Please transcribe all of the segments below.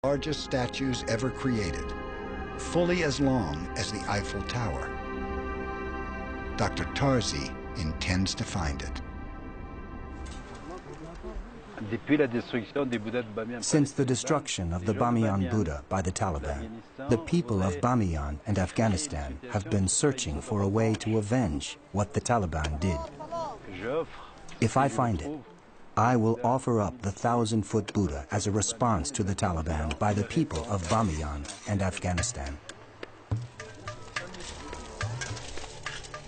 largest statues ever created, fully as long as the Eiffel Tower. Dr. Tarzi intends to find it. Since the destruction of the Bamiyan Buddha by the Taliban, the people of Bamiyan and Afghanistan have been searching for a way to avenge what the Taliban did. If I find it, I will offer up the 1,000-foot Buddha as a response to the Taliban by the people of Bamiyan and Afghanistan.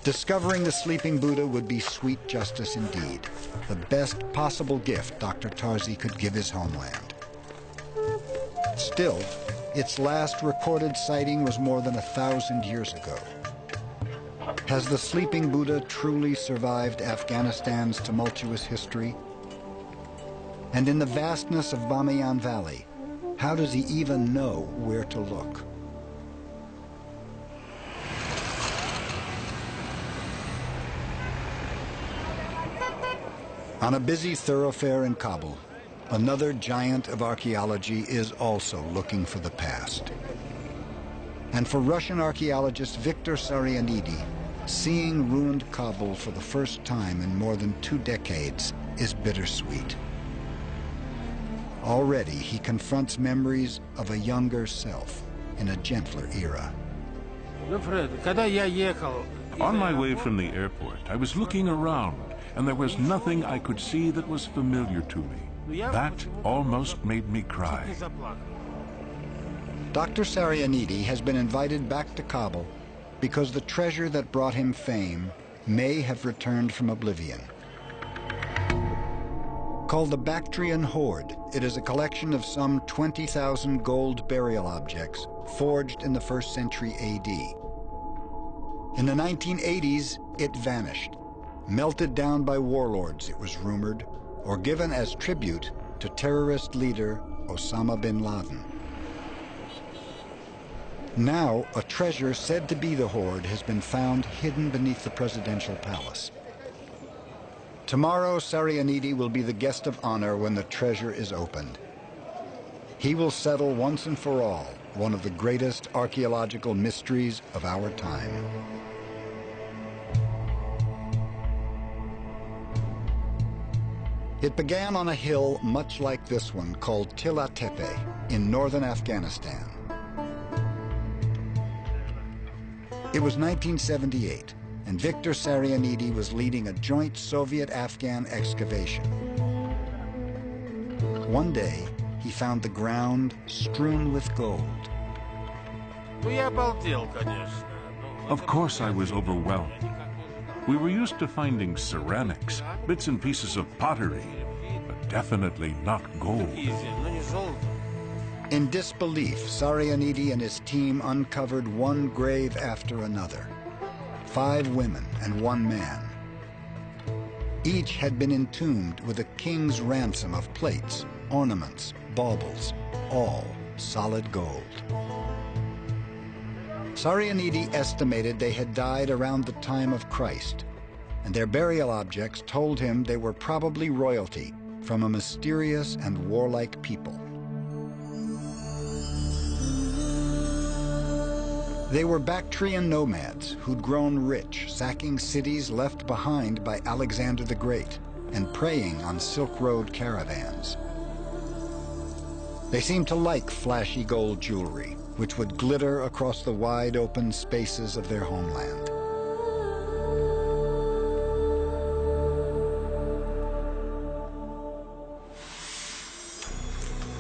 Discovering the sleeping Buddha would be sweet justice indeed, the best possible gift Dr. Tarzi could give his homeland. Still, its last recorded sighting was more than 1,000 years ago. Has the sleeping Buddha truly survived Afghanistan's tumultuous history? And in the vastness of Bamiyan Valley, how does he even know where to look? On a busy thoroughfare in Kabul, another giant of archaeology is also looking for the past. And for Russian archaeologist Viktor Sarianidi, seeing ruined Kabul for the first time in more than 2 decades is bittersweet. Already he confronts memories of a younger self in a gentler era. On my way from the airport, I was looking around, and there was nothing I could see that was familiar to me. That almost made me cry. Dr. Sarianidi has been invited back to Kabul because the treasure that brought him fame may have returned from oblivion. Called the Bactrian Hoard, it is a collection of some 20,000 gold burial objects forged in the 1st century AD. In the 1980s, it vanished, melted down by warlords, it was rumored, or given as tribute to terrorist leader Osama bin Laden. Now, a treasure said to be the hoard has been found hidden beneath the presidential palace. Tomorrow, Sarianidi will be the guest of honor when the treasure is opened. He will settle once and for all one of the greatest archaeological mysteries of our time. It began on a hill much like this one called Tilla Tepe in northern Afghanistan. It was 1978, and Viktor Sarianidi was leading a joint Soviet-Afghan excavation. One day, he found the ground strewn with gold. Of course I was overwhelmed. We were used to finding ceramics, bits and pieces of pottery, but definitely not gold. In disbelief, Sarianidi and his team uncovered one grave after another. 5 women and 1 man. Each had been entombed with a king's ransom of plates, ornaments, baubles, all solid gold. Sarianidi estimated they had died around the time of Christ, and their burial objects told him they were probably royalty from a mysterious and warlike people. They were Bactrian nomads who'd grown rich, sacking cities left behind by Alexander the Great and preying on Silk Road caravans. They seemed to like flashy gold jewelry, which would glitter across the wide open spaces of their homeland.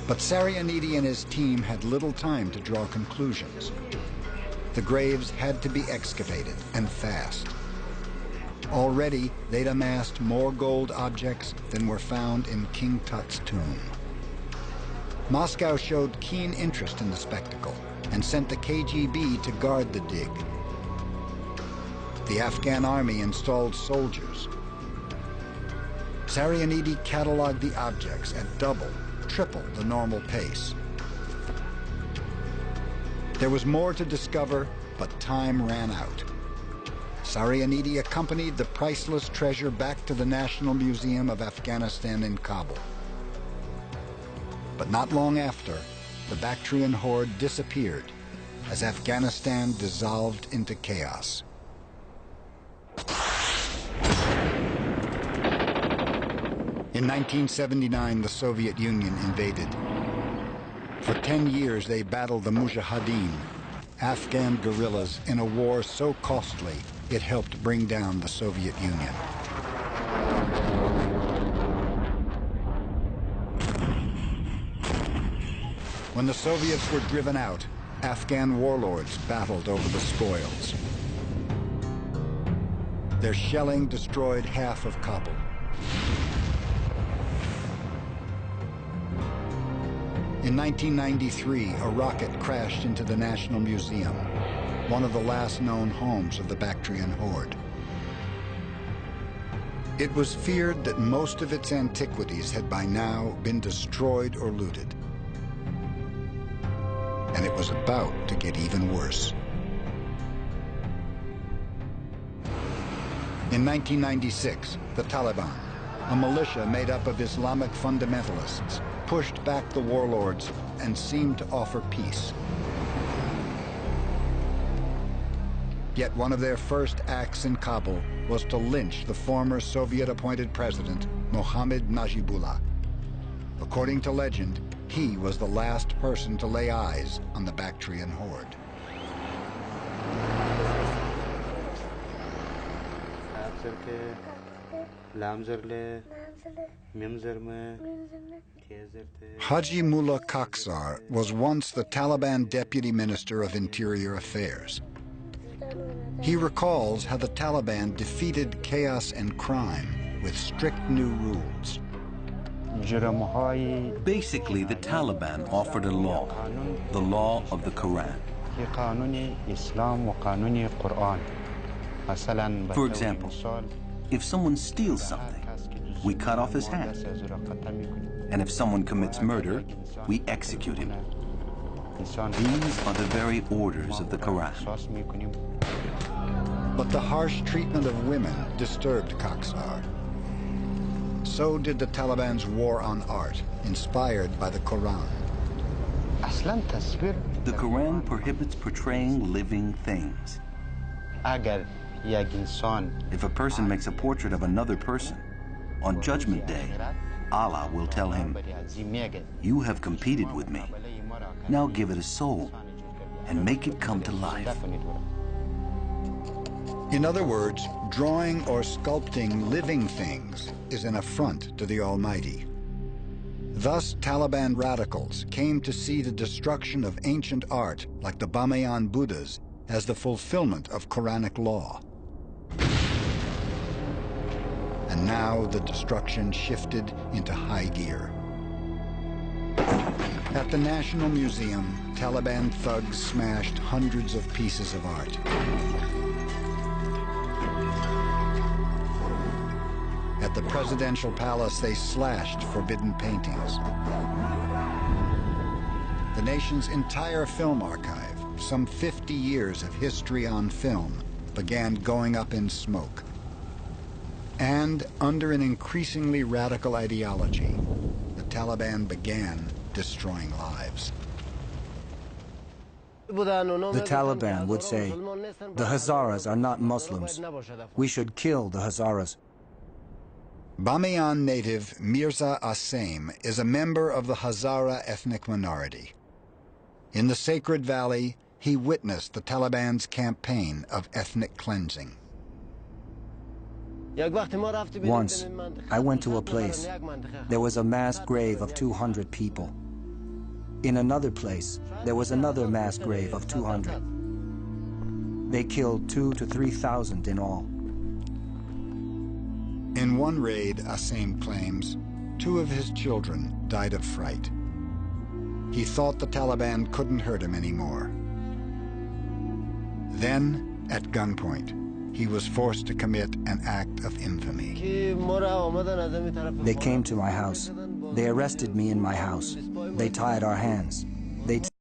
But Sarianidi and his team had little time to draw conclusions. The graves had to be excavated, and fast. Already, they'd amassed more gold objects than were found in King Tut's tomb. Moscow showed keen interest in the spectacle and sent the KGB to guard the dig. The Afghan army installed soldiers. Sarianidi cataloged the objects at double, triple the normal pace. There was more to discover, but time ran out. Sarianidi accompanied the priceless treasure back to the National Museum of Afghanistan in Kabul. But not long after, the Bactrian horde disappeared as Afghanistan dissolved into chaos. In 1979, the Soviet Union invaded. For 10 years, they battled the Mujahideen, Afghan guerrillas, in a war so costly it helped bring down the Soviet Union. When the Soviets were driven out, Afghan warlords battled over the spoils. Their shelling destroyed half of Kabul. In 1993, a rocket crashed into the National Museum, one of the last known homes of the Bactrian horde. It was feared that most of its antiquities had by now been destroyed or looted. And it was about to get even worse. In 1996, the Taliban, a militia made up of Islamic fundamentalists, pushed back the warlords and seemed to offer peace. Yet one of their first acts in Kabul was to lynch the former Soviet-appointed president, Mohammad Najibullah. According to legend, he was the last person to lay eyes on the Bactrian horde. Haji Mullah Kaksar was once the Taliban Deputy Minister of Interior Affairs. He recalls how the Taliban defeated chaos and crime with strict new rules. Basically, the Taliban offered a law, the law of the Quran. For example, if someone steals something, we cut off his hand. And if someone commits murder, we execute him. These are the very orders of the Quran. But the harsh treatment of women disturbed Kaksar. So did the Taliban's war on art, inspired by the Quran. The Quran prohibits portraying living things. If a person makes a portrait of another person, on Judgment Day, Allah will tell him, "You have competed with me. Now give it a soul and make it come to life." In other words, drawing or sculpting living things is an affront to the Almighty. Thus, Taliban radicals came to see the destruction of ancient art, like the Bamiyan Buddhas, as the fulfillment of Quranic law. And now the destruction shifted into high gear. At the National Museum, Taliban thugs smashed hundreds of pieces of art. At the presidential palace, they slashed forbidden paintings. The nation's entire film archive, some 50 years of history on film, began going up in smoke. And under an increasingly radical ideology, the Taliban began destroying lives. The Taliban would say, "The Hazaras are not Muslims. We should kill the Hazaras." Bamiyan native Mirza Asaim is a member of the Hazara ethnic minority. In the Sacred Valley, he witnessed the Taliban's campaign of ethnic cleansing. Once, I went to a place. There was a mass grave of 200 people. In another place, there was another mass grave of 200. They killed 2,000 to 3,000 in all. In one raid, Asaim claims, 2 of his children died of fright. He thought the Taliban couldn't hurt him anymore. Then, at gunpoint, he was forced to commit an act of infamy. They came to my house. They arrested me in my house. They tied our hands. They